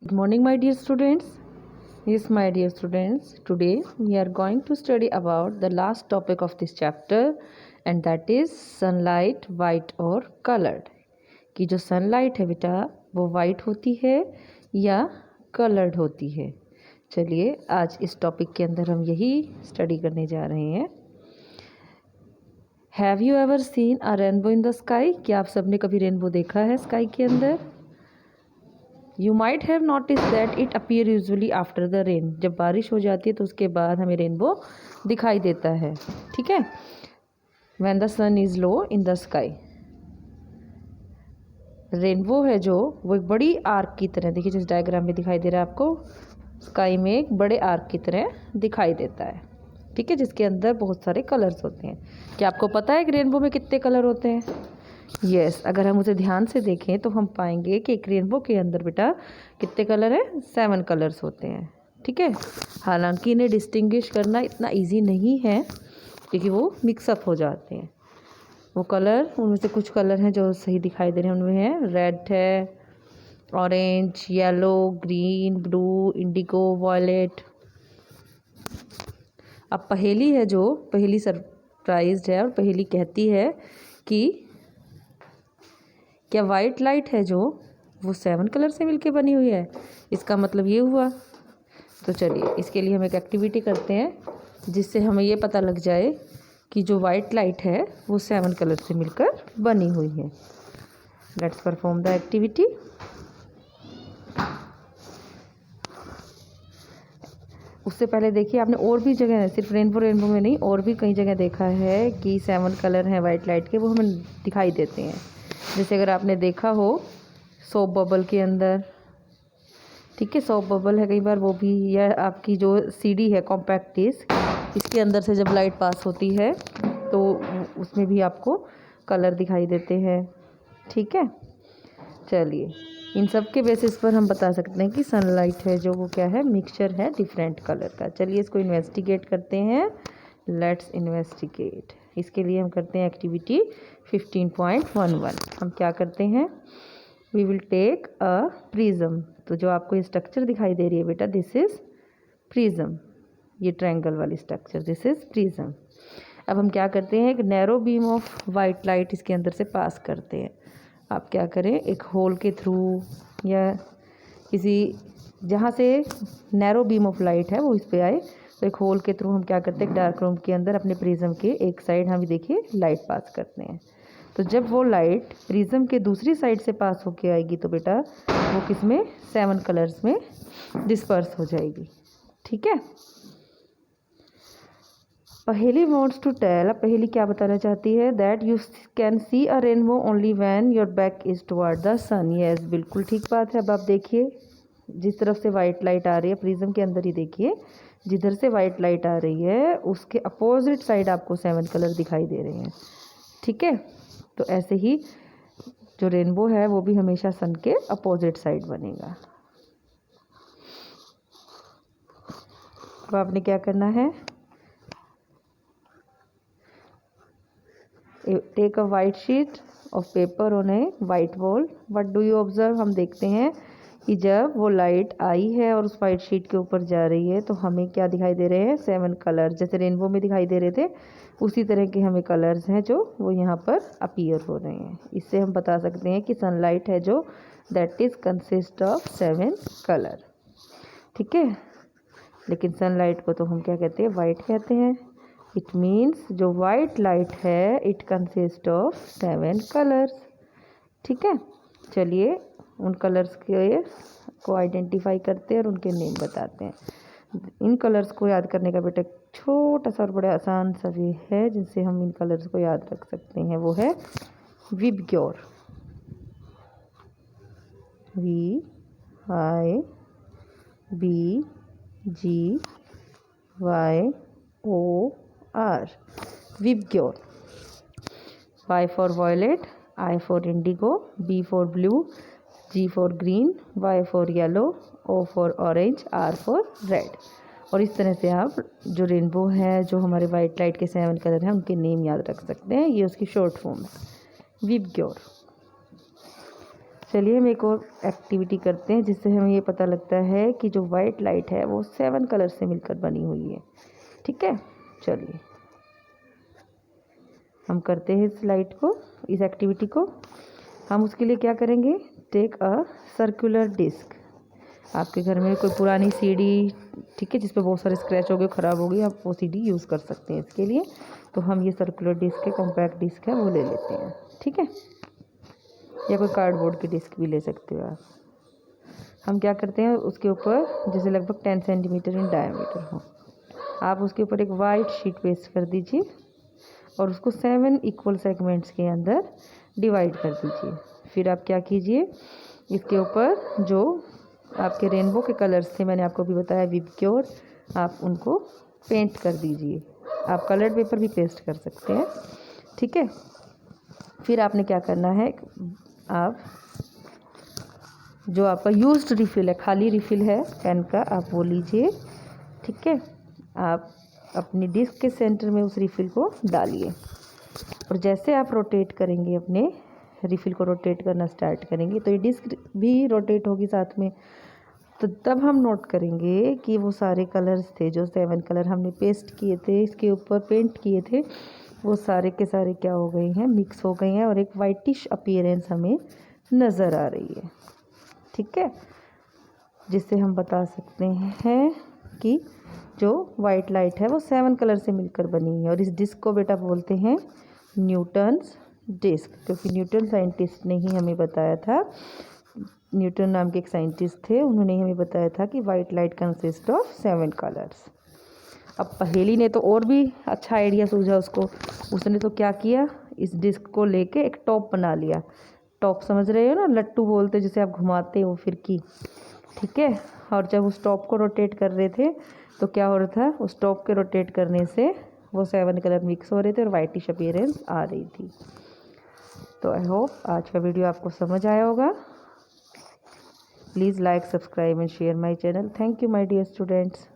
Good morning, my dear students. Yes, my dear students, today we are going to study about the last topic of this chapter, and that is sunlight, white और colored. कि जो sunlight है बेटा वो white होती है या colored होती है. चलिए आज इस टॉपिक के अंदर हम यही स्टडी करने जा रहे हैं. Have you ever seen a rainbow in the sky? क्या आप सबने कभी रेनबो देखा है स्काई के अंदर? You might have notice that it appear usually after the rain. जब बारिश हो जाती है तो उसके बाद हमें रेनबो दिखाई देता है. ठीक है. When the sun is low in the sky. Rainbow है जो वो एक बड़ी आर्क की तरह, देखिए जिस डायग्राम में दिखाई दे रहा है आपको, स्काई में एक बड़े आर्क की तरह दिखाई देता है. ठीक है. जिसके अंदर बहुत सारे कलर्स होते हैं. क्या आपको पता है कि रेनबो में कितने कलर होते हैं? यस. अगर हम उसे ध्यान से देखें तो हम पाएंगे कि एक रेनबो के अंदर बेटा कितने कलर हैं? 7 कलर्स होते हैं. ठीक है. हालांकि इन्हें डिस्टिंग्विश करना इतना इजी नहीं है क्योंकि वो मिक्सअप हो जाते हैं. वो कलर, उनमें से कुछ कलर हैं जो सही दिखाई दे रहे हैं. उनमें है रेड है, orange, yellow, green, blue, indigo, violet. अब पहेली है जो पहेली सरप्राइज्ड है और पहेली कहती है कि क्या वाइट लाइट है जो वो 7 कलर से मिलके बनी हुई है? इसका मतलब ये हुआ. तो चलिए इसके लिए हम एक एक्टिविटी करते हैं जिससे हमें ये पता लग जाए कि जो वाइट लाइट है वो 7 कलर से मिलकर बनी हुई है. Let's perform the activity. उससे पहले देखिए, आपने और भी जगह, सिर्फ रेनबो में नहीं, और भी कई जगह देखा है कि 7 कलर हैं वाइट लाइट के, वो हमें दिखाई देते हैं. जैसे अगर आपने देखा हो सोप बबल के अंदर. ठीक है. सोप बबल है कई बार वो भी, या आपकी जो सीडी है कॉम्पैक्ट डिस्क, इसके अंदर से जब लाइट पास होती है तो उसमें भी आपको कलर दिखाई देते हैं. ठीक है. चलिए इन सब के बेसिस पर हम बता सकते हैं कि सनलाइट है जो वो क्या है? मिक्सचर है डिफरेंट कलर का. चलिए इसको इन्वेस्टिगेट करते हैं. Let's investigate. इसके लिए हम करते हैं एक्टिविटी 15.11. हम क्या करते हैं? We will take a prism. तो जो आपको ये स्ट्रक्चर दिखाई दे रही है बेटा, दिस इज़ प्रिज्म. ये ट्रायंगल वाली स्ट्रक्चर, दिस इज़ प्रिज्म. अब हम क्या करते हैं? एक narrow beam of white light इसके अंदर से पास करते हैं. आप क्या करें? एक होल के थ्रू या किसी, जहाँ से नैरो बीम ऑफ लाइट है वो इस पे आए, तो एक होल के थ्रू हम क्या करते हैं? एक डार्क रूम के अंदर अपने प्रिज्म के एक साइड हम देखिए लाइट पास करते हैं. तो जब वो लाइट प्रिज्म के दूसरी साइड से पास होके आएगी तो बेटा वो किस में? 7 कलर्स में डिस्पर्स हो जाएगी. ठीक है. पहेली वॉन्ट्स टू टेल. अब पहेली क्या बताना चाहती है? That you can see a rainbow only when your back is toward the sun. Yes, बिल्कुल ठीक बात है. अब आप देखिए जिस तरफ से वाइट लाइट आ रही है प्रिज्म के अंदर ही, देखिए जिधर से वाइट लाइट आ रही है उसके अपोजिट साइड आपको 7 कलर दिखाई दे रहे हैं. ठीक है. तो ऐसे ही जो रेनबो है वो भी हमेशा सन के अपोजिट साइड बनेगा. अब आपने क्या करना है? Take a white sheet of paper on a white wall. What do you observe? हम देखते हैं कि जब वो लाइट आई है और उस वाइट शीट के ऊपर जा रही है तो हमें क्या दिखाई दे रहे हैं? 7 कलर. जैसे रेनबो में दिखाई दे रहे थे उसी तरह के हमें कलर्स हैं जो वो यहाँ पर अपीयर हो रहे हैं. इससे हम बता सकते हैं कि सनलाइट है जो that is consist of 7 colour. ठीक है. लेकिन सनलाइट को तो हम क्या कहते हैं? वाइट कहते हैं. इट मीन्स जो वाइट लाइट है इट कंसिस्ट ऑफ 7 कलर्स. ठीक है. चलिए उन कलर्स के को आइडेंटिफाई करते हैं और उनके नेम बताते हैं. इन कलर्स को याद करने का बेटा छोटा सा और बड़ा आसान सा वे है जिनसे हम इन कलर्स को याद रख सकते हैं. वो है VIBGYOR. VIBGYOR. VIBGYOR. Y for violet, I for indigo, B for blue, G for green, Y for yellow, O for orange, R for red. और इस तरह से आप जो रेनबो है, जो हमारे वाइट लाइट के 7 कलर हैं, उनके नेम याद रख सकते हैं. ये उसकी शॉर्ट फॉर्म है, विबग्योर. चलिए हम एक और एक्टिविटी करते हैं जिससे हमें ये पता लगता है कि जो वाइट लाइट है वो 7 कलर से मिलकर बनी हुई है। ठीक है, चलिए हम करते हैं इस लाइट को, इस एक्टिविटी को। हम उसके लिए क्या करेंगे, टेक अ सर्कुलर डिस्क। आपके घर में कोई पुरानी सीडी, ठीक है, जिस पे बहुत सारे स्क्रैच हो गए, ख़राब हो गई, आप वो सीडी यूज़ कर सकते हैं इसके लिए। तो हम ये सर्कुलर डिस्क है, कॉम्पैक्ट डिस्क है, वो ले लेते हैं। ठीक है, या कोई कार्डबोर्ड की डिस्क भी ले सकते हो आप। हम क्या करते हैं, उसके ऊपर जैसे लगभग 10 सेंटीमीटर इन डायमीटर हो, आप उसके ऊपर एक वाइट शीट पेस्ट कर दीजिए और उसको 7 इक्वल सेगमेंट्स के अंदर डिवाइड कर दीजिए। फिर आप क्या कीजिए, इसके ऊपर जो आपके रेनबो के कलर्स थे, मैंने आपको भी बताया विबग्योर, आप उनको पेंट कर दीजिए। आप कलर्ड पेपर भी पेस्ट कर सकते हैं। ठीक है, फिर आपने क्या करना है, आप जो आपका यूज्ड रिफ़िल है, खाली रिफ़िल है पेन का, आप वो लीजिए। ठीक है, आप अपनी डिस्क के सेंटर में उस रिफ़िल को डालिए और जैसे आप रोटेट करेंगे, अपने रिफ़िल को रोटेट करना स्टार्ट करेंगे, तो ये डिस्क भी रोटेट होगी साथ में। तो तब हम नोट करेंगे कि वो सारे कलर्स थे, जो 7 कलर हमने पेस्ट किए थे, इसके ऊपर पेंट किए थे, वो सारे के सारे क्या हो गए हैं, मिक्स हो गए हैं और एक वाइटिश अपीयरेंस हमें नज़र आ रही है। ठीक है, जिससे हम बता सकते हैं कि जो वाइट लाइट है वो 7 कलर से मिलकर बनी है। और इस डिस्क को बेटा बोलते हैं न्यूटन्स डिस्क, क्योंकि न्यूटन साइंटिस्ट ने ही हमें बताया था, न्यूटन नाम के एक साइंटिस्ट थे, उन्होंने ही हमें बताया था कि white light consist of 7 colours. अब पहेली ने तो और भी अच्छा आइडिया सूझा उसको, उसने तो क्या किया, इस डिस्क को लेके एक टॉप बना लिया। टॉप समझ रहे हो ना, लट्टू बोलते जिसे आप घुमाते हो फिरकी। ठीक है, और जब उस टॉप को रोटेट कर रहे थे तो क्या हो रहा था, उस टॉप के रोटेट करने से वो 7 कलर मिक्स हो रहे थे और वाइटिश अपीयरेंस आ रही थी। तो आई होप आज का वीडियो आपको समझ आया होगा। Please like, subscribe and share my channel. Thank you my dear students.